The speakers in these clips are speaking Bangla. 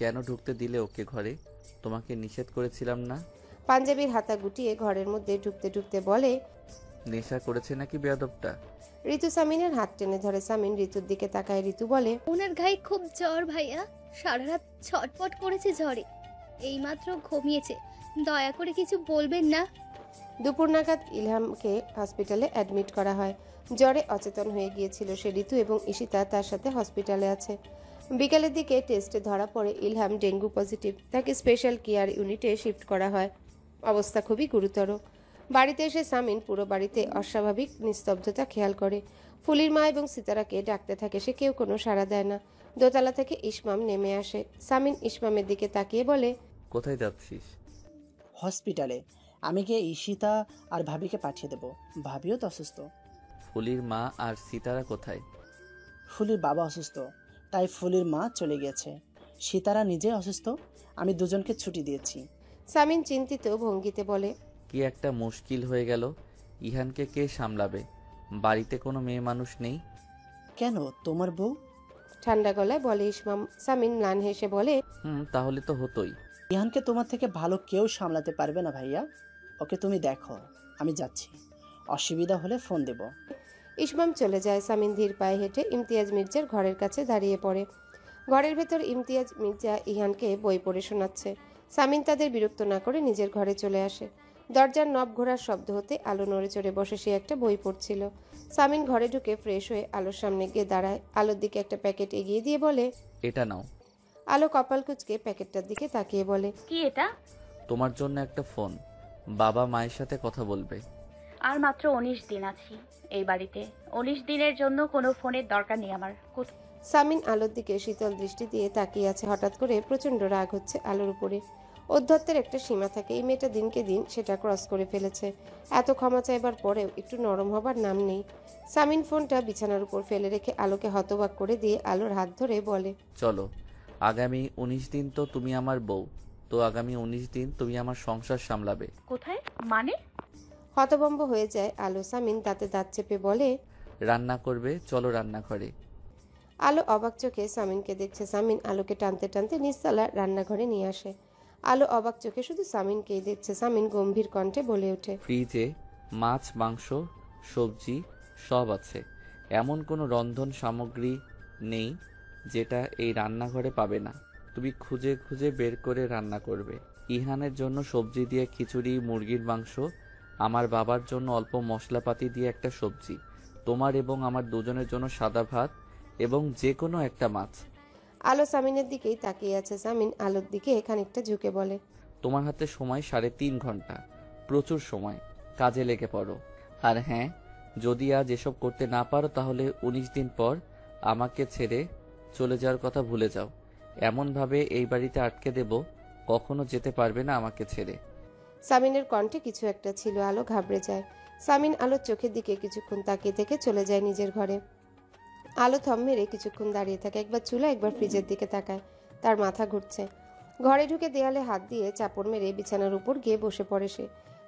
কেন ঢুকতে দিলে ওকে ঘরে? তোমাকে নিষেধ করেছিলাম না? পাঞ্জাবির হাতা গুটিয়ে ঘরের মধ্যে ঢুকতে ঢুকতে বলে, নেশা করেছে নাকি বেয়াদবটা? ঋতু সামিনের হাত টেনে ধরে। সামিন ঋতুর দিকে তাকায়। ঋতু বলে, ওনার গায়ে খুব জ্বর ভাইয়া, সারা রাত ছটপট করেছে জ্বরে, এইমাত্র ঘুমিয়েছে, দয়া করে কিছু বলবেন না। দুপুর নাগাদ ইলহামকে হসপিটালে অ্যাডমিট করা হয়। জ্বরে অচেতন হয়ে গিয়েছিল সে। ঋতু এবং ঈশিতা তার সাথে হসপিটালে আছে। বিকালের দিকে টেস্টে ধরা পড়ে ইলহাম ডেঙ্গু পজিটিভ। তাকে স্পেশাল কেয়ার ইউনিটে শিফট করা হয়। অবস্থা খুবই গুরুতর। বাড়িতে এসে সামিন পুরো বাড়িতে অস্বাভাবিক নিস্তব্ধতা খেয়াল করে। ফুলির মা এবং সিতারাকে ডাকতে থাকে, সে কেউ কোনো সাড়া দেয় না। দোতলা থেকে ইসমাম নেমে আসে। সামিন ইসমামের দিকে তাকিয়ে বলে, কোথায় যাচ্ছিস? হসপিটালে। আমি গিয়ে ঈশিতা আর ভাবিকে পাঠিয়ে দেব। ভাবিও তো অসুস্থ। ফুলির মা আর সিতারা কোথায়? ফুলির বাবা অসুস্থ, তাই ফুলির মা চলে গিয়েছে। সীতারা নিজে অসুস্থ, আমি দুজনকে ছুটি দিয়েছি। সামিন চিন্তিত ভঙ্গিতে বলে, কি একটা মুশকিল হয়ে গেল। ইহানকে কে সামলাবে? বাড়িতে কোনো মেয়ে মানুষ নেই? কেন, তোমার বউ? ঠান্ডা গলায় বলে ইসমাম। সামিন ম্লান হেসে বলে, তাহলে তো হতোই। ইহানকে তোমার থেকে ভালো কেউ সামলাতে পারবে না ভাইয়া। ওকে তুমি দেখো, আমি যাচ্ছি, অসুবিধা হলে ফোন দেব। ইসমাম চলে যায়। সামিন ধীর পায়ে হেঁটে ইমতিয়াজ মির্জার ঘরের কাছে দাঁড়িয়ে পড়ে। ঘরের ভেতর ইমতিয়াজ মির্জা ইহানকে বই পড়ে শোনাচ্ছে। সামিন তাদের বিরক্ত না করে নিজের ঘরে চলে আসে। দরজার নব ঘোরার শব্দ হতে আলো নড়ে চড়ে বসে সে একটা বই পড়ছিল। সামিন ঘরে ঢুকে ফ্রেশ হয়ে আলোর সামনে গিয়ে দাঁড়ায়। আলোর দিকে একটা প্যাকেট এগিয়ে দিয়ে বলে, এটা নাও। আলো কপাল কুঁচকে প্যাকেটটার দিকে তাকিয়ে বলে, কি এটা? তোমার জন্য একটা ফোন। বাবা মায়ের সাথে কথা বলবে। আর মাত্র 19 দিন আছি এই বাড়িতে। 19 দিনের জন্য কোনো ফোনের দরকার নেই আমার। সামিন আলোর দিকে শীতল দৃষ্টি দিয়ে তাকিয়ে আছে। হঠাৎ করে প্রচন্ড রাগ হচ্ছে আলোর উপরে। ঔদ্ধত্যের একটা সীমা থাকে, এই মেয়েটা দিনকে দিন সেটা ক্রস করে ফেলেছে। এত ক্ষমা চাইবার পরেও একটু নরম হবার নাম নেই। সামিন ফোনটা বিছানার উপর ফেলে রেখে আলোকে হতবাক করে দিয়ে আলোর হাত ধরে বলে, চলো, আগামী 19 দিন তো তুমি আমার বউ, তো আগামী 19 দিন তুমি আমার সংসার সামলাবে। কোথায় মানে? হতভম্ব হয়ে যায় আলো। সামিন দাঁতে দাঁত চেপে বলে, রান্না করবে, চলো রান্নাঘরে। আলো অবাক চোখে সামিনকে দেখছে। সামিন আলোকে টানতে টানতে নিচতলা রান্নাঘরে নিয়ে আসে। আলো অবাক চোখে শুধু সামিনকেই দেখছে। সামিন গম্ভীর কণ্ঠে বলে ওঠে, ফ্রিজে মাছ, মাংস, সবজি সব আছে। এমন কোনো রন্ধন সামগ্রী নেই যেটা এই রান্নাঘরে পাবে না। তুমি খুঁজে খুঁজে বের করে রান্না করবে। ইহানের জন্য সবজি দিয়ে খিচুড়ি, মুরগির মাংস, আমার বাবার জন্য অল্প মশলাপাতি দিয়ে একটা সবজি, তোমার এবং আমার দুজনের জন্য সাদা ভাত এবং যে কোনো একটা মাছ। আলো সামিনের দিকেই তাকিয়ে আছে। সামিন আলোর দিকে খানিকটা ঝুঁকে বলে, তোমার হাতে সময় 3.5 ঘন্টা, প্রচুর সময়, কাজে লেগে পড়ো। আর হ্যাঁ, যদি আজ এসব করতে না পারো তাহলে 19 দিন পর আমাকে ছেড়ে চলে যাওয়ার কথা ভুলে যাও। এমনভাবে এই বাড়িতে আটকে দেব, কখনো যেতে পারবে না আমাকে ছেড়ে। সামিনের কণ্ঠে কিছু একটা ছিল। আলো ঘাবড়ে যায়। সামিন আলোর চোখের দিকে কিছুক্ষণ তাকিয়ে থেকে চলে যায় নিজের ঘরে। আলো থম মেরে কিছুক্ষণ দাঁড়িয়ে থাকে। একবার চুলা, একবার ফ্রিজের দিকে তাকায়। তার মাথা ঘুরছে। ঘরে ঢুকে দেয়ালে হাত দিয়ে চাপড় মেরে বিছানার উপর গিয়ে বসে পড়ে সে।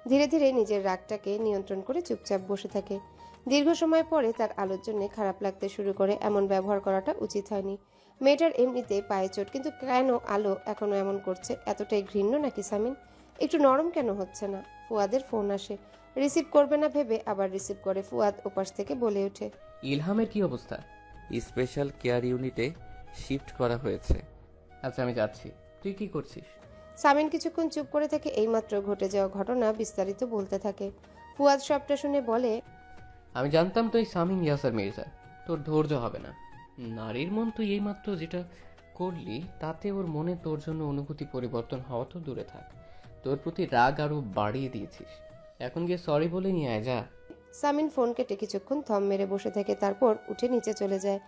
ধীরে ধীরে নিজের রাগটাকে নিয়ন্ত্রণ করে চুপচাপ বসে থাকে। দীর্ঘ সময় পরে তার আলোর জন্য খারাপ লাগতে শুরু করে। এমন ব্যবহার করাটা উচিত হয়নি। মেয়েটার এমনিতে পায়ে চোট, কিন্তু কেন আলো এখনো এমন করছে? এতটাই ঘৃণ্য নাকি সামিন? একটু নরম কেন হচ্ছে না? ফুয়াদের ফোন আসে। রিসিভ করবে না ভেবে আবার রিসিভ করে। ফুয়াদ ওপাশ থেকে বলে ওঠে, ইলহামের কি অবস্থা? স্পেশাল কেয়ার ইউনিটে শিফট করা হয়েছে। আচ্ছা, আমি যাচ্ছি। তুই কি করছিস? সামিন কিছুক্ষণ চুপ করে থেকে এইমাত্র ঘটে যাওয়া ঘটনা বিস্তারিত বলতে থাকে। ফুয়াদ সবটা শুনে বলে, আমি জানতাম তুই সামিন ইয়াসার মির্জা, তোর ধৈর্য হবে না। নারীর মন তুই এইমাত্র যেটা করলি তাতে ওর মনে তোর জন্য অনুভূতি পরিবর্তন হওয়া তো দূরে থাক, তোর প্রতি রাগ আরো বাড়িয়ে দিয়েছিস। এখন গিয়ে সরি বলে নিয়ে আয় যা। সামিন ফোন কেটে কিছুক্ষণ থম মেরে বসে থাকে, তারপর উঠে নিচে চলে যায়।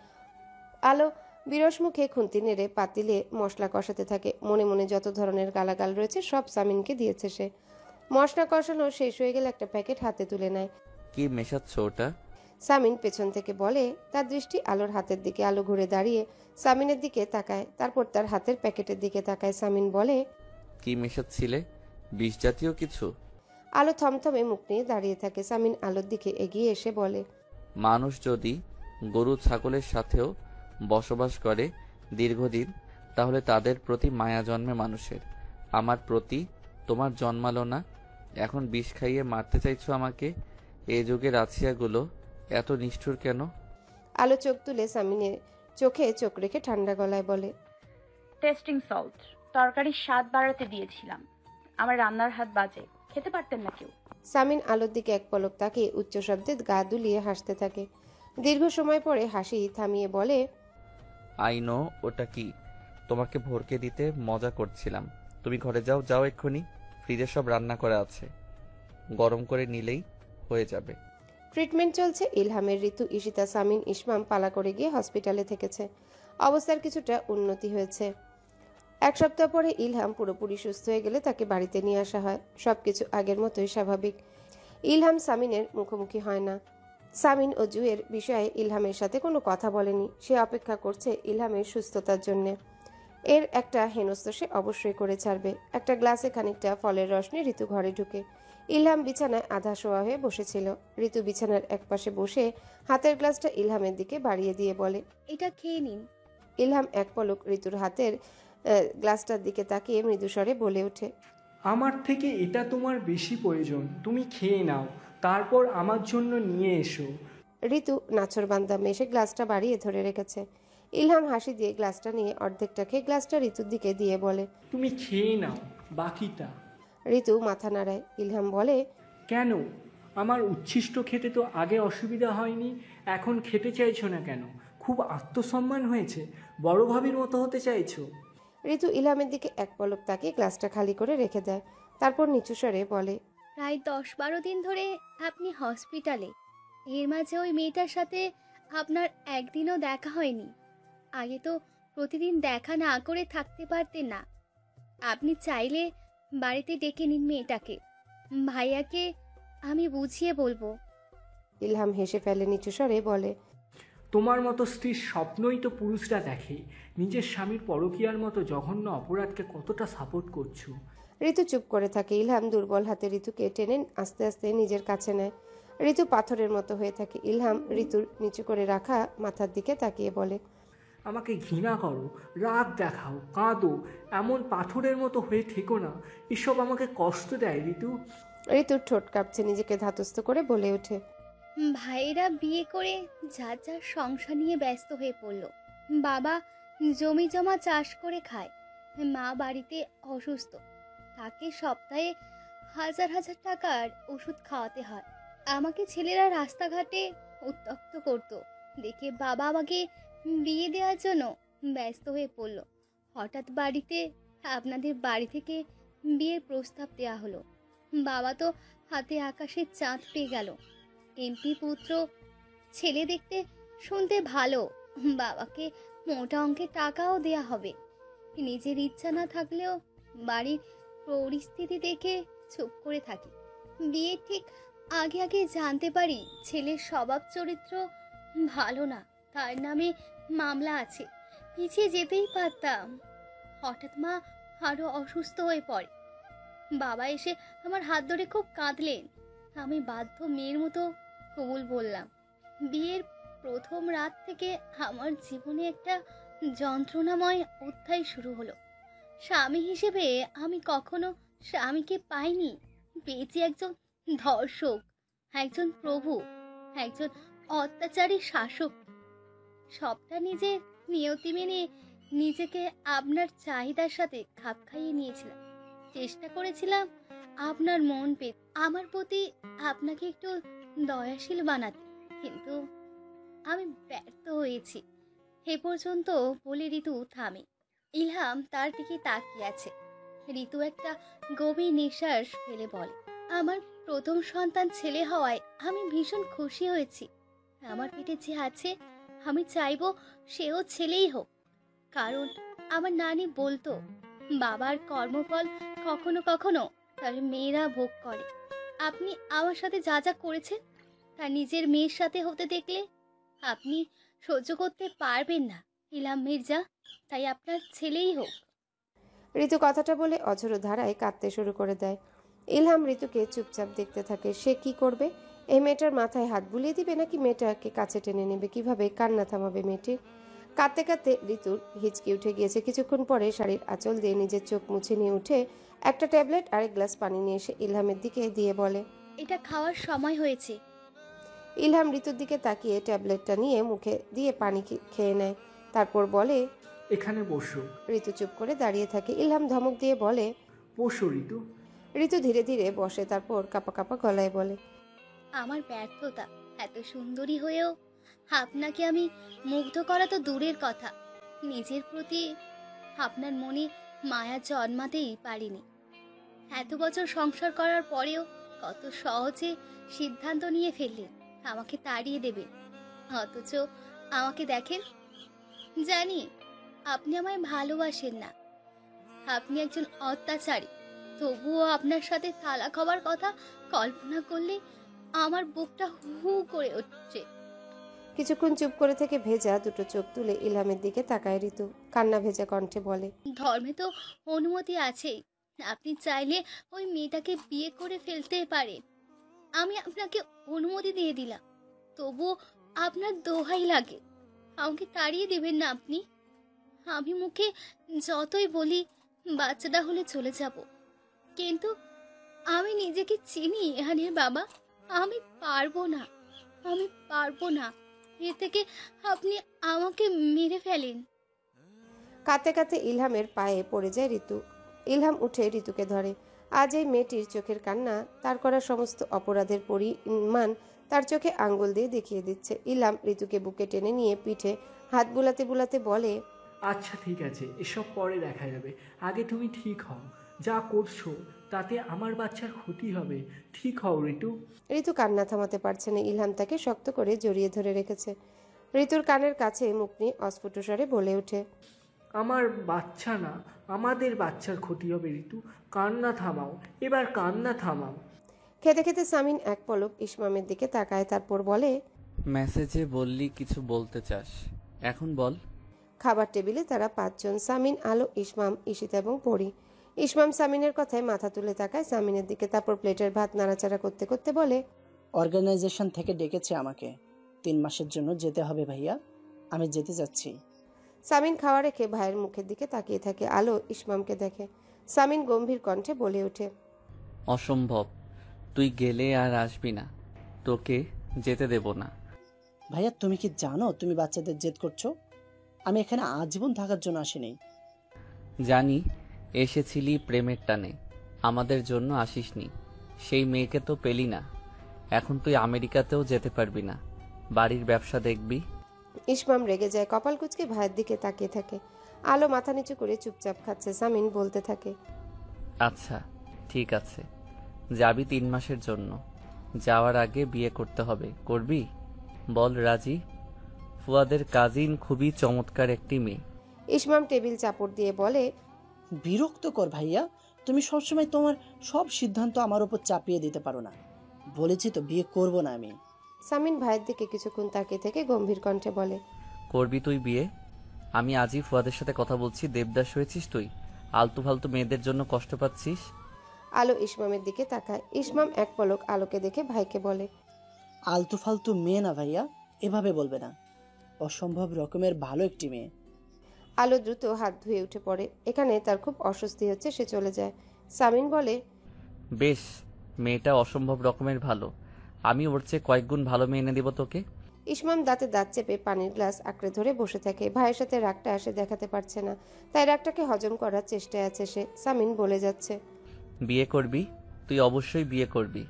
আলো বিরস মুখে খুন্তি নেড়ে পাতিলে মশলা কষাতে থাকে। মনে মনে যত ধরনের গালাগাল রয়েছে সব সামিনকে দিয়েছে সে। মশলা কষানো শেষ হয়ে গেলে একটা প্যাকেট হাতে তুলে নেয়। কি মেশাচ্ছ ওটা? সামিন পেছন থেকে বলে। তার দৃষ্টি আলোর হাতের দিকে। আলো ঘুরে দাঁড়িয়ে সামিনের দিকে তাকায়, তারপর তার হাতের প্যাকেটের দিকে তাকায়। সামিন বলে, কি মেশাচ্ছিলে? বিষ জাতীয় কিছু? আলো থমথমে মুখ নিয়ে দাঁড়িয়ে থাকে। সামিন আলোর দিকে এগিয়ে এসে বলে, মানুষ যদি গরু ছাগলের সাথেও বসবাস করে দীর্ঘদিন, তাহলে তাদের প্রতি মায়া জন্মে মানুষের। আমার প্রতি তোমার জন্মালো না, এখন বিষ খাইয়ে মারতে চাইছো আমাকে? এই যুগের রাছিয়াগুলো এত নিষ্ঠুর কেন? আলো চোখ তুলে সামিনের চোখে চোখ রেখে ঠান্ডা গলায় বলে, টেস্টিং সল্ট, তরকারির স্বাদ বাড়াতে দিয়েছিলাম। আমার রান্নার হাত বাজে, খেতে পারতেন না কেউ। সামিন আলোর দিকে এক পলক তাকিয়ে উচ্চ শব্দে গা দুলিয়ে হাসতে থাকে। দীর্ঘ সময় পরে হাসি থামিয়ে বলে, আই নো, ওটা কি? তোমাকে ভরকে দিতে মজা করছিলাম। তুমি ঘরে যাও, যাও এক্ষুনি। ফ্রিজে সব রান্না করা আছে, গরম করে নিলেই হয়ে যাবে। ট্রিটমেন্ট চলছে ইলহামের। ঋতু, ঈশিতা, সামিন, ইসমাম পালা করে গিয়ে হসপিটালে থেকেছে। অবস্থার কিছুটা উন্নতি হয়েছে। এক সপ্তাহ পরে ইলহাম পুরোপুরি সুস্থ হয়ে গেলে তাকে বাড়িতে নিয়ে আসা হয়। সবকিছু আগের মতোই স্বাভাবিক। ইলহাম সামিনের মুখোমুখি হয় না। সামিন ও জুয়ের বিষয়ে ইলহামের সাথে কোনো কথা বলেনি। সে অপেক্ষা করছে ইলহামের সুস্থতার জন্যে। এর একটা হেনস্থ সে অবশ্যই করে ছাড়বে। একটা গ্লাসে খানিকটা ফলের রস নিয়ে ঋতু ঘরে ঢুকে। ইলহাম বিছানায় আধা শোয়া হয়ে বসেছিল। ঋতু বিছানার একপাশে বসে হাতের গ্লাসটা ইলহামের দিকে বাড়িয়ে দিয়ে বলে, এটা খেয়ে নিন। ইলহাম এক পলক ঋতুর হাতের গ্লাসটার দিকে তাকিয়ে মৃদুস্বরে বলে ওঠে, আমার থেকে এটা তোমার বেশি প্রয়োজন, তুমি খেয়ে নাও, তারপর আমার জন্য নিয়ে এসো। ঋতু নাছোড়বান্দা মেশে গ্লাসটা বাড়িয়ে ধরে রেখেছে। ইলহাম হাসি দিয়ে গ্লাসটা নিয়ে অর্ধেকটা খেয়ে গ্লাসটা ঋতুর দিকে দিয়ে বলে, তুমি খেয়ে নাও বাকিটা। ঋতু মাথা নাড়ায়। ইলহাম বলে, কেন? আমার উচ্ছিষ্ট খেতে তো আগে অসুবিধা হয়নি, এখন খেতে চাইছো না কেন? খুব আত্মসম্মান হয়েছে? বড় ভাবির মতো হতে চাইছো? ঋতু ইলহামের দিকে এক পলক তাকিয়ে গ্লাসটা খালি করে রেখে দেয়। তারপর নিচু স্বরে বলে, প্রায় 10-12 দিন ধরে আপনি হসপিটালে। এর মাঝে ওই মেয়েটার সাথে আপনার একদিনও দেখা হয়নি। আগে তো প্রতিদিন দেখা না করে থাকতে পারতেন না। আপনি চাইলে বাড়িতে ডেকে নিন মেয়েটাকে। ভাইয়াকে আমি বুঝিয়ে বলবো। ইলহাম হেসে ফেলে নিচু স্বরে বলে, তোমার মতো স্ত্রীর স্বপ্নই তো পুরুষরা দেখে। নিজের স্বামীর পরকীয়ার মতো জঘন্য অপরাধকে কতটা সাপোর্ট করছো? ঋতু চুপ করে থাকে। ইলহাম দুর্বল হাতে ঋতুকে টেনে আস্তে আস্তে নিজের কাছে নেয়। ঋতু পাথরের মতো হয়ে থাকে। ইলহাম ঋতুর নিচু করে রাখা মাথার দিকে তাকিয়ে বলে, আমাকে ঘৃণা করো, রাগ দেখাও, কাঁদো, এমন পাথরের মতো হয়ে থেকো না। এসব আমাকে কষ্ট দেয় ঋতু। ঋতুর ঠোঁট কাঁপছে। নিজেকে ধাতস্থ করে বলে ওঠে, ভাইয়েরা বিয়ে করে যার যার সংসার নিয়ে ব্যস্ত হয়ে পড়ল। বাবা জমি জমা চাষ করে খায়, মা বাড়িতে অসুস্থ, তাকে সপ্তাহে হাজার হাজার টাকার ওষুধ খাওয়াতে হয়। আমাকে ছেলেরা রাস্তাঘাটে উত্ত্যক্ত করত দেখে বাবা আমাকে বিয়ে দেওয়ার জন্য ব্যস্ত হয়ে পড়ল। হঠাৎ বাড়িতে আপনাদের বাড়ি থেকে বিয়ের প্রস্তাব দেওয়া হলো। বাবা তো হাতে আকাশের চাঁদ পেয়ে গেল। এমপি পুত্র, ছেলে দেখতে শুনতে ভালো, বাবাকে মোটা অঙ্কের টাকাও দেয়া হবে। নিজের ইচ্ছা না থাকলেও বাড়ির পরিস্থিতি দেখে চুপ করে থাকি। বিয়ে ঠিক আগে আগে জানতে পারি ছেলের স্বভাব চরিত্র ভালো না, তার নামে মামলা আছে। পিছিয়ে যেতেই পারতাম। হঠাৎ মা আরো অসুস্থ হয়ে পড়ে। বাবা এসে আমার হাত ধরে খুব কাঁদলেন। আমি বাধ্য মেয়ের মতো কবুল বললাম। বিয়ের প্রথম রাত থেকে আমার জীবনে একটা যন্ত্রণাময় অধ্যায় শুরু হলো। স্বামী হিসেবে আমি কখনো স্বামীকে পাইনি। পেয়েছি একজন ধর্ষক, একজন প্রভু, একজন অত্যাচারী শাসক। সবটা নিজের নিয়তি মেনে নিজেকে আপনার চাহিদার সাথে খাপ খাইয়ে নিয়েছিলাম। চেষ্টা করেছিলাম আপনার মন পেতে, আমার প্রতি আপনাকে একটু দয়াশীল বানাতে, কিন্তু আমি ব্যর্থ হয়েছি। এ পর্যন্ত বলে ঋতু থামে। ইলহাম তার দিকে তাকিয়ে আছে। ঋতু একটা গভীর নিঃশ্বাস ফেলে বলে, আমার প্রথম সন্তান ছেলে হওয়ায় আমি ভীষণ খুশি হয়েছি। আমার পেটে যে আছে আমি চাইবো সেও ছেলেই হোক। কারণ আমার নানি বলতো বাবার কর্মফল কখনো কখনো তার মেয়েরা ভোগ করে। আপনি আমার সাথে যা যা করেছেন তা নিজের মেয়ের সাথে হতে দেখলে আপনি সহ্য করতে পারবেন না ইলহাম মির্জা, তাই আপনার ছেলেই হোক। ঋতু কথাটা বলে অঝোর ধারায় কাঁদতে শুরু করে দেয়। ইলহাম ঋতুকে চুপচাপ দেখতে থাকে। সে কি করবে? এই মেয়েটার মাথায় হাত বুলিয়ে দিবে নাকি মেয়েটাকে কাছে টেনে নেবে? কিভাবে কান্না থামাবে মেয়েটির? কাঁদতে কাঁদতে ঋতুর হিচকি উঠে গিয়েছে। কিছুক্ষণ পরে শাড়ির আঁচল দিয়ে নিজের চোখ মুছে নিয়ে উঠে একটা ট্যাবলেট আর এক গ্লাস পানি নিয়ে এসে ইলহামের দিকে দিয়ে বলে। এটা খাওয়ার সময় হয়েছে। ইলহাম ঋতুর দিকে তাকিয়ে ট্যাবলেটটা নিয়ে মুখে দিয়ে পানি খেয়ে নেয়। তারপর বলে, এখানে বসো। ঋতু চুপ করে দাঁড়িয়ে থাকে। ইলহাম ধমক দিয়ে বলে, বসো ঋতু। ঋতু ধীরে ধীরে বসে। তারপর কাঁপা কাঁপা গলায় বলে, আমার ব্যর্থতা, এত সুন্দরী হয়েও আপনাকে আমি মুগ্ধ করা তো দূরের কথা, নিজের প্রতি আপনার মনে মায়া জন্মাতেই পারিনি। এত বছর সংসার করার পরেও কত সহজে সিদ্ধান্ত নিয়ে ফেললেন আমাকে তাড়িয়ে দেবে, অথচ আমাকে দেখেন। জানি আপনি আমায় ভালোবাসেন না, আপনি একজন অত্যাচারী, তবুও আপনার সাথে তালাক হবার কথা কল্পনা করলে আমার বুকটা হু করে উঠছে। কিছুক্ষণ চুপ করে থেকে ভেজা দুটো চোখ তুলে ইলহামের দিকে তাকায় ঋতু। কান্না ভেজা কণ্ঠে বলে, ধর্মে তো অনুমতি আছেই, আপনি চাইলে ওই মেয়েটাকে বিয়ে করে ফেলতে পারেন। আমি আপনাকে অনুমতি দিয়ে দিলাম, তবুও আপনার দোহাই লাগে, আমাকে তাড়িয়ে দেবেন না আপনি। আমি মুখে যতই বলি বাচ্চাটা হলে চলে যাব, কিন্তু আমি নিজেকে চিনি এহানের বাবা, আমি পারবো না, আমি পারবো না। এর থেকে আপনি আমাকে মেরে ফেলেন। কাঁদতে কাঁদতে ইলহামের পায়ে পড়ে যায় ঋতু। ইলহাম উঠে ঋতুকে ধরে। আজ এই মেয়েটির চোখের কান্না তার করা সমস্ত অপরাধের পরিমাণ তার চোখে আঙ্গুল দিয়ে দেখিয়ে দিচ্ছে। ইলহাম ঋতুকে বুকে টেনে নিয়ে পিঠে হাত বুলাতে বুলাতে বলে, আচ্ছা ঠিক আছে, এসব পরে দেখা যাবে। আগে তুমি ঠিক হও। যা করছো তাতে আমার বাচ্চার ক্ষতি হবে। ঠিক হও ঋতু। ঋতু কান্না থামাতে পারছে না। ইলহাম তাকে শক্ত করে জড়িয়ে ধরে রেখেছে। ঋতুর কানের কাছে মুখ নিয়ে অস্ফুট স্বরে বলে ওঠে, আমার বাচ্চা না, আমাদের বাচ্চার ক্ষতি হবে ঋতু। কান্না থামাও, এবার কান্না থামাও। খেতে খেতে সামিন এক পলক ইসমামের দিকে তাকায়। তারপর বলে, মেসেজে বললি কিছু বলতে চাস, এখন বল। খাবার টেবিলে তারা পাঁচজন, সামিন, আলো, ইসমাম, ঈশিতা এবং পরি। ইসমাম সামিনের কথায় মাথা তুলে তাকায় সামিনের দিকে। তারপর প্লেটের ভাত নাড়াচাড়া করতে করতে বলে, অর্গানাইজেশন থেকে ডেকেছে আমাকে, 3 মাসের জন্য যেতে হবে ভাইয়া, আমি যেতে চাচ্ছি। সামিন খাওয়া রেখে ভাইয়ের মুখের দিকে তাকিয়ে থাকে। আলো ইসমামকে দেখে। সামিন গম্ভীর কণ্ঠে বলে ওঠে, অসম্ভব, তুই গেলে আর আসবি না, তোকে যেতে দেব না। ভাইয়া তুমি কি জানো তুমি বাচ্চাদের জেদ করছো? আমি এখানে আজীবন থাকার জন্য আসিনি। জানি, এসেছিলি প্রেমের টানে, আমাদের জন্য আসিসনি। সেই মেয়েকে তো পেলি না, এখন তুই আমেরিকাতেও যেতে পারবি না, বাড়ির ব্যবসা দেখবি। ইসমাম রেগে যায়। কপাল কুঁচকে ভাইয়ের দিকে তাকিয়ে থাকে। আলো মাথা নিচু করে চুপচাপ খাচ্ছে। সামিন বলতে থাকে, আচ্ছা ঠিক আছে, যাবি 3 মাসের জন্য, যাওয়ার আগে বিয়ে করতে হবে, করবি? বল রাজি। ফুয়াদের কাজিন, খুবই চমৎকার একটি মেয়ে। ইসমাম টেবিল চাপড় দিয়ে বলে, বিরক্তকর ভাইয়া, তুমি সবসময় তোমার সব সিদ্ধান্ত আমার উপর চাপিয়ে দিতে পারো না। বলেছি তো বিয়ে করব না আমি। সামিন ভাইয়ের দিকে কিছুক্ষণ তাকিয়ে থেকে গম্ভীর কণ্ঠে বলে, করবি তুই বিয়ে? আমি আজই ফুয়াদের সাথে কথা বলছি, দেবদাস হয়েছিস তুই, আলতু ফালতু মেয়েদের জন্য কষ্ট পাচ্ছিস। আলো ইসমামের দিকে তাকায়। ইসমাম এক পলক আলোকে দেখে ভাইকে বলে, আলতু ফালতু মেয়ে না ভাইয়া, এভাবে বলবে না, অসম্ভব রকমের ভালো একটি মেয়ে। আলো দ্রুত হাত ধুয়ে উঠে পড়ে। এখানে তার খুব অস্বস্তি হচ্ছে, সে চলে যায়। সামিন বলে, বেশ, মেয়েটা অসম্ভব রকমের ভালো, আমি ওর চেয়ে কয়েক গুণ ভালো মেয়ে এনে দেব তোকে। ইসমাম দাঁতে দাঁত চেপে পানির গ্লাস আঁকড়ে ধরে বসে থাকে। ভাইয়ের সাথে রাগটা আসে দেখাতে পারছে না, তাই রাগটাকে হজম করার চেষ্টায় আছে সে। সামিন বলে যাচ্ছে, বিয়ে করবি, তুই অবশ্যই বিয়ে করবি।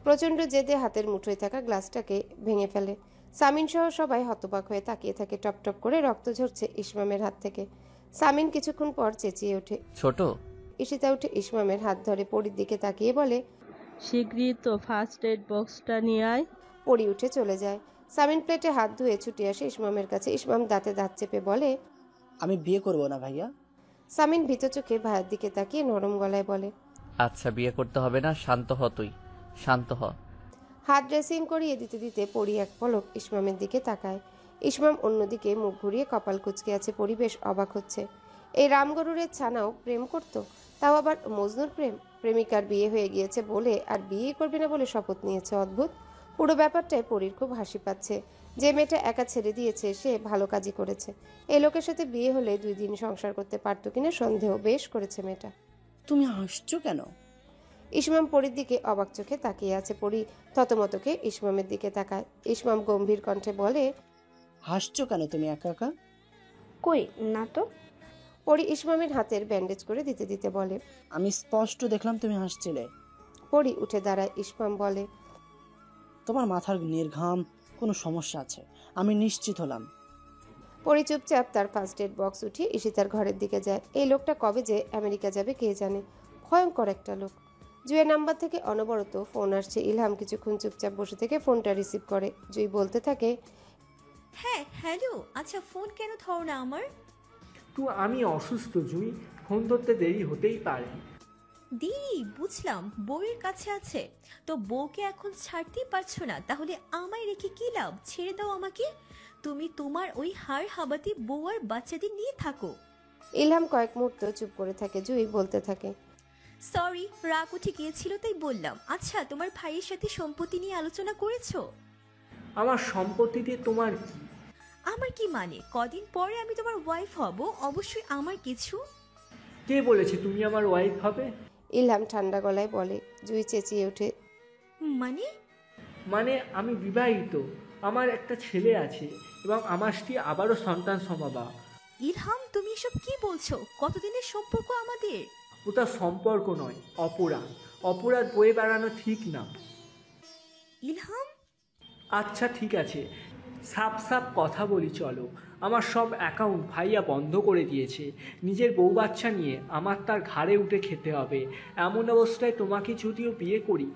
প্রচন্ড জেদে হাতের মুঠোয় থাকা গ্লাসটাকে ভেঙে ফেলে। সামিন সহ সবাই হতবাক হয়ে তাকিয়ে থাকে। টপ টপ করে রক্ত ঝরছে ইসমামের হাত থেকে। সামিন কিছুক্ষণ পর চেঁচিয়ে ওঠে। ছোট, ঈশিতা উঠে ইসমামের হাত ধরে পরির দিকে তাকিয়ে বলে, শিগগিরই তো ফার্স্ট এড বক্সটা নিয়ে আয়। পরি উঠে চলে যায়। সামিন প্লেটে হাত ধুয়ে ছুটে আসে ইসমামের কাছে। ইসমাম দাঁতে দাঁত চেপে বলে, আমি বিয়ে করব না ভাইয়া। সামিন ভীত চোখে ভাইয়ের দিকে তাকিয়ে নরম গলায় বলে, আচ্ছা বিয়ে করতে হবে না, শান্ত হ, তুই শান্ত হ। হাত ড্রেসিং করিয়ে দিতে দিতে পরি এক পলক ইসমামের দিকে তাকায়। ইসমাম অন্যদিকে মুখ ঘুরিয়ে কপাল কুঁচকে আছে। পরিবেশ অবাক হচ্ছে। এই রামগরুরের ছানাও প্রেম করত, তাও আবার মজনুর প্রেম। প্রেমিকার বিয়ে হয়ে গিয়েছে বলে আর বিয়ে করবে না বলে শপথ নিয়েছে। অদ্ভুত। পুরো ব্যাপারটায় পরীর খুব হাসি পাচ্ছে। যে মেয়েটা একা ছেড়ে দিয়েছে সে ভালো কাজই করেছে। এই লোকের সাথে বিয়ে হলে 2 দিন সংসার করতে পারতো কিনা সন্দেহ বেশ করেছে মেয়েটা। তুমি হাসছো কেন? ইসমাম পরীর দিকে অবাক চোখে তাকিয়ে আছে। পরী থতমতকে ইসমামের দিকে তাকায়। ইসমাম গম্ভীর কণ্ঠে বলে, হাসছো কেন তুমি একা একা? কই না তো। পরী ইসমামের হাতের ব্যান্ডেজ করে দিতে দিতে বলে। আমি স্পষ্ট দেখলাম তুমি হাসছিলে। পরী উঠে দাঁড়ায়। ইসমাম বলে, তোমার মাথার নির্ঘাম কোনো সমস্যা আছে, আমি নিশ্চিত হলাম। পরী চুপচাপ তার ফার্স্ট এড বক্স উঠিয়ে ঈশিতার ঘরের দিকে যায়। এই লোকটা কবে যে আমেরিকা যাবে কে জানে। ভয়ঙ্কর একটা লোক। জুয়ের নাম্বার থেকে অনবরত ফোন আসছে। ইলহাম কিছুক্ষণ চুপচাপ বসে থেকে ফোনটা রিসিভ করে। জুই বলতে থাকে, হ্যাঁ হ্যালো, আচ্ছা ফোন কেন ধরো না আমার? আমি অসুস্থ জুই, ফোন ধরতে দেরি হতেই পারে। দিদি বুঝলাম বউয়ের কাছে আছে, তো বউকে এখন ছাড়তেই পারছো না, তাহলে আমায় রেখে কি লাভ? ছেড়ে দাও আমাকে, তুমি তোমার ওই হাড় হাবাতি বউ আর বাচ্চাদের নিয়ে থাকো। ইলহাম কয়েক মুহূর্ত চুপ করে থাকে। জুই বলতে থাকে, সরি, রাগ উঠে গিয়েছিল তাই বললাম। আচ্ছা তোমার ভাইয়ের সাথে সম্পত্তি নিয়ে আলোচনা করেছো? আমার সম্পত্তি দিয়ে তোমার কি? আমার কি মানে, কদিন পরে আমি তোমার ওয়াইফ হব, অবশ্যই আমার কিছু। কে বলেছে তুমি আমার ওয়াইফ হবে? ইলহাম ঠান্ডা গলায় বলে। জুই চেঁচিয়ে ওঠে, মানে আমি বিবাহিত, আমার একটা ছেলে আছে এবং আমার স্ত্রী আবারও সন্তান সমাবা। ইলহাম তুমি এসব কি বলছো? কতদিনের সম্পর্ক আমাদের? ওটা সম্পর্ক নয়, অপরাধ। অপরাধ বয়ে বেড়ানো ঠিক না। ইলহাম আচ্ছা ঠিক আছে, সাপ সাপ কথা বলি চলো। আমার সব অ্যাকাউন্ট ভাইয়া বন্ধ করে দিয়েছে। নিজের বউ বাচ্চা নিয়ে আমার তার ঘাড়ে উঠে খেতে হবে। এমন অবস্থায় তোমাকে যদিও বিয়ে করি,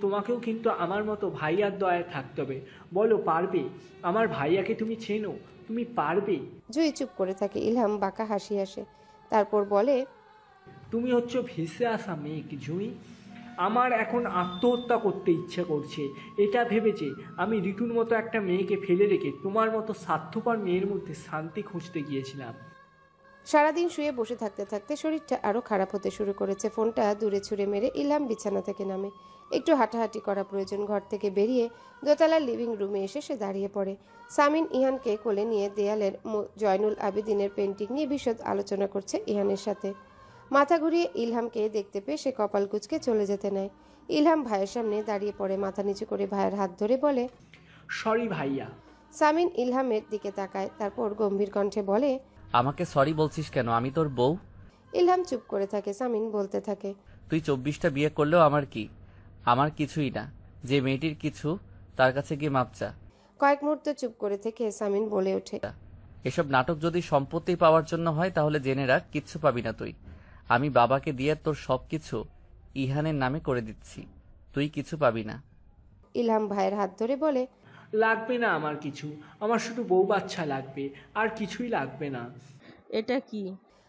তোমাকেও কিন্তু আমার মতো ভাইয়ার দয়ায় থাকতে হবে। বলো পারবে? আমার ভাইয়াকে তুমি চেনো, তুমি পারবে? জুই চুপ করে থাকে। ইলহাম বাঁকা হাসি আসে। তারপর বলে, তুমি হচ্ছে ভেসে আসা মেঘ জুই। আমার এখন আত্মহত্যা করতে ইচ্ছে করছে, এটা ভেবেছে আমি ঋতুর মতো একটা মেয়েকে ফেলে রেখে তোমার মতো স্বার্থপর মেয়ের মধ্যে শান্তি খুঁজতে গিয়েছিলাম। সারাদিন শুয়ে বসে থাকতে থাকতে শরীরটা আরো খারাপ হতে শুরু করেছে। ফোনটা দূরে ছুঁড়ে মেরে ইলহাম বিছানা থেকে নামে। একটু হাঁটাহাঁটি করা প্রয়োজন। ঘর থেকে বেরিয়ে দোতলার লিভিং রুমে এসে সে দাঁড়িয়ে পড়ে। সামিন ইহানকে কোলে নিয়ে দেয়ালের জয়নুল আবেদিনের পেন্টিং নিয়ে বিশদ আলোচনা করছে ইহানের সাথে। মাথা ঘুরিয়ে ইলহামকে দেখতে পেয়ে সে কপাল কুঁচকে চলে যেতে নেয়। ইলহাম ভাইয়ের সামনে দাঁড়িয়ে পড়ে, মাথা নিচু করে ভাইয়ের হাত ধরে বলে, সরি ভাইয়া। সামিন ইলহামের দিকে তাকায়। তারপর গম্ভীর কণ্ঠে বলে, আমাকে সরি বলছিস কেন? আমি তোর বউ। ইলহাম চুপ করে থাকে। সামিন বলতে থাকে, তুই 24টা বিয়ে করলেও আমার কি? আমার কিছুই না। যে মেয়েটির কিছু, তার কাছে গিয়ে মাপ চা। কয়েক মুহূর্ত চুপ করে থেকে সামিন বলে ওঠে, এসব নাটক যদি সম্পত্তি পাওয়ার জন্য হয় তাহলে জেনে রাখ, কিচ্ছু পাবি না তুই। আমি বাবাকে দিয়ে তোর সবকিছু ইহানের নামে করে দিচ্ছি, তুই কিছু পাবি না। ইলহাম ভাইয়ের হাত ধরে বলে, লাগবে না আমার কিছু, আমার শুধু বউ বাচ্চা লাগবে, আর কিছুই লাগবে না। এটা কি?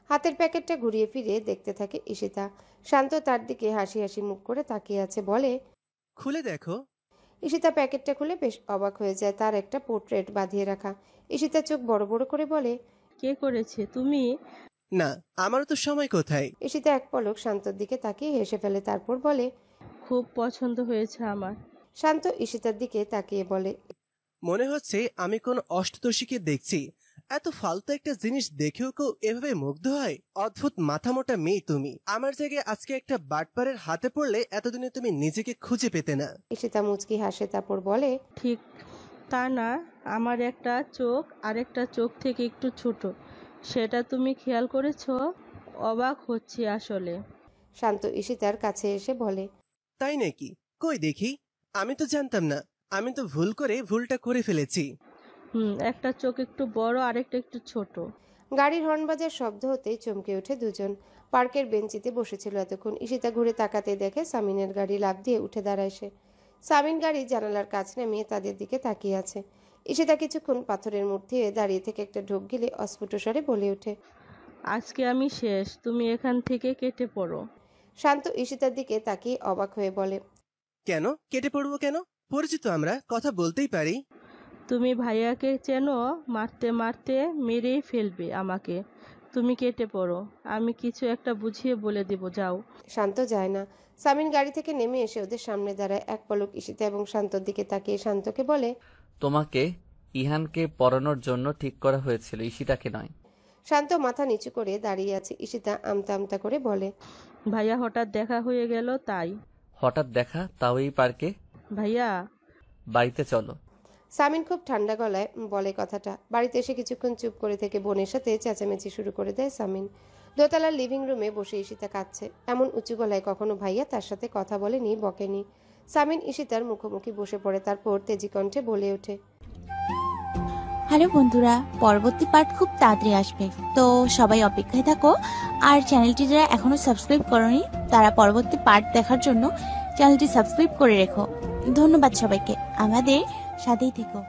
হাতের প্যাকেটটা ঘুরিয়ে ফিরিয়ে দেখতে থাকে ঈশিতা। শান্ত তার দিকে হাসি হাসি মুখ করে তাকিয়ে আছে। বলে, খুলে দেখো। ঈশিতা প্যাকেটটা খুলে বেশ অবাক হয়ে যায়। তার একটা পোর্ট্রেট বাঁধিয়ে রাখা। ঈশিতা চোখ বড় বড় করে বলে, কে করেছে? তুমি? না, আমারও তো সময় কোথায়। ঈশিতা এক পলক শান্তর দিকে তাকিয়ে হেসে ফেলে। তারপর বলে, খুব পছন্দ হয়েছে আমার। শান্ত ঈশিতার দিকে তাকিয়ে বলে, মনে হচ্ছে আমি কোন অষ্টদশীকে দেখছি। এত ফালতু একটা জিনিস দেখেও কেউ এভাবে মুগ্ধ হয়? অদ্ভুত মাথা মোটা মেয়ে তুমি। আমার জায়গায় আজকে একটা বাটপারের হাতে পড়লে এতদিনে তুমি নিজেকে খুঁজে পেতে না। ঈশিতা মুচকি হাসে। তারপর বলে, ঠিক তা না, আমার একটা চোখ আরেকটা চোখ থেকে একটু ছোট, সেটা তুমি খেয়াল করেছো? অবাক হচ্ছি আসলে। শান্ত ঈশিতার কাছে এসে বলে, তাই নাকি? কই দেখি, আমি তো জানতাম না। আমি তো ভুল করে ভুলটা করে ফেলেছি। একটা চোখ একটু বড়, আরেকটা একটু ছোট। গাড়ির হর্ন বাজার শব্দ হতেই চমকে ওঠে দুজন। পার্কের বেঞ্চিতে বসেছিল এতক্ষণ। ঈশিতা ঘুরে তাকাতে দেখে সামিনের গাড়ি লাফ দিয়ে উঠে দাঁড়ায় সে। সামিন গাড়ি জানালার কাছ নামিয়ে তাদের দিকে তাকিয়ে আছে। ঈশিতা কিছুক্ষণ পাথরের মূর্তি হয়ে দাঁড়িয়ে থেকে একটা ঢোক গিলে অস্ফুট স্বরে বলে ওঠে, আজকে আমি শেষ, তুমি এখান থেকে কেটে পড়ো। শান্ত ঈশিতার দিকে তাকিয়ে অবাক হয়ে বলে, কেন কেটে পড়বো? কেন? পরিচিত, আমরা কথা বলতেই পারি। তুমি ভাইয়াকে চেনো? মারতে মারতে মেরেই ফেলবে আমাকে। তুমি কেটে পড়ো, আমি কিছু একটা বুঝিয়ে বলে দেব, যাও। শান্ত যায় না। সামিন গাড়ি থেকে নেমে এসে ওদের সামনে দাঁড়ায়। এক পলক ঈশিতা এবং শান্তর দিকে তাকিয়ে শান্তকে বলে, তোমাকে ইহানকে পড়ানোর জন্য ঠিক করা হয়েছিল, ঈশিতাকে নয়। শান্ত মাথা নিচু করে দাঁড়িয়ে আছে। ঈশিতা আমতা আমতা করে বলে, ভাইয়া হঠাৎ দেখা হয়ে গেল তাই। হঠাৎ দেখা, তাও এই পার্কে? ভাইয়া বাড়িতে চলো। সামিন খুব ঠান্ডা গলায় বলে কথাটা। বাড়িতে এসে কিছুক্ষণ চুপ করে থেকে বোনের সাথে চেঁচামেচি শুরু করে দেয় সামিন। দোতলার লিভিং রুমে বসে ঈশিতা কাঁদছে। এমন উঁচু গলায় কখনো ভাইয়া তার সাথে কথা বলেনি, বকেনি। সামিন ঈশিতার মুখোমুখি বসে পড়ে, তারপর তেজি কণ্ঠে বলে ওঠে, হ্যালো বন্ধুরা, পরবর্তী পার্ট খুব তাড়াতাড়ি আসবে, তো সবাই অপেক্ষায় থাকো। আর চ্যানেলটি যারা এখনো সাবস্ক্রাইব করোনি তারা পরবর্তী পার্ট দেখার জন্য চ্যানেলটি সাবস্ক্রাইব করে রেখো। ধন্যবাদ সবাইকে, আমাদের সাথেই থেকো।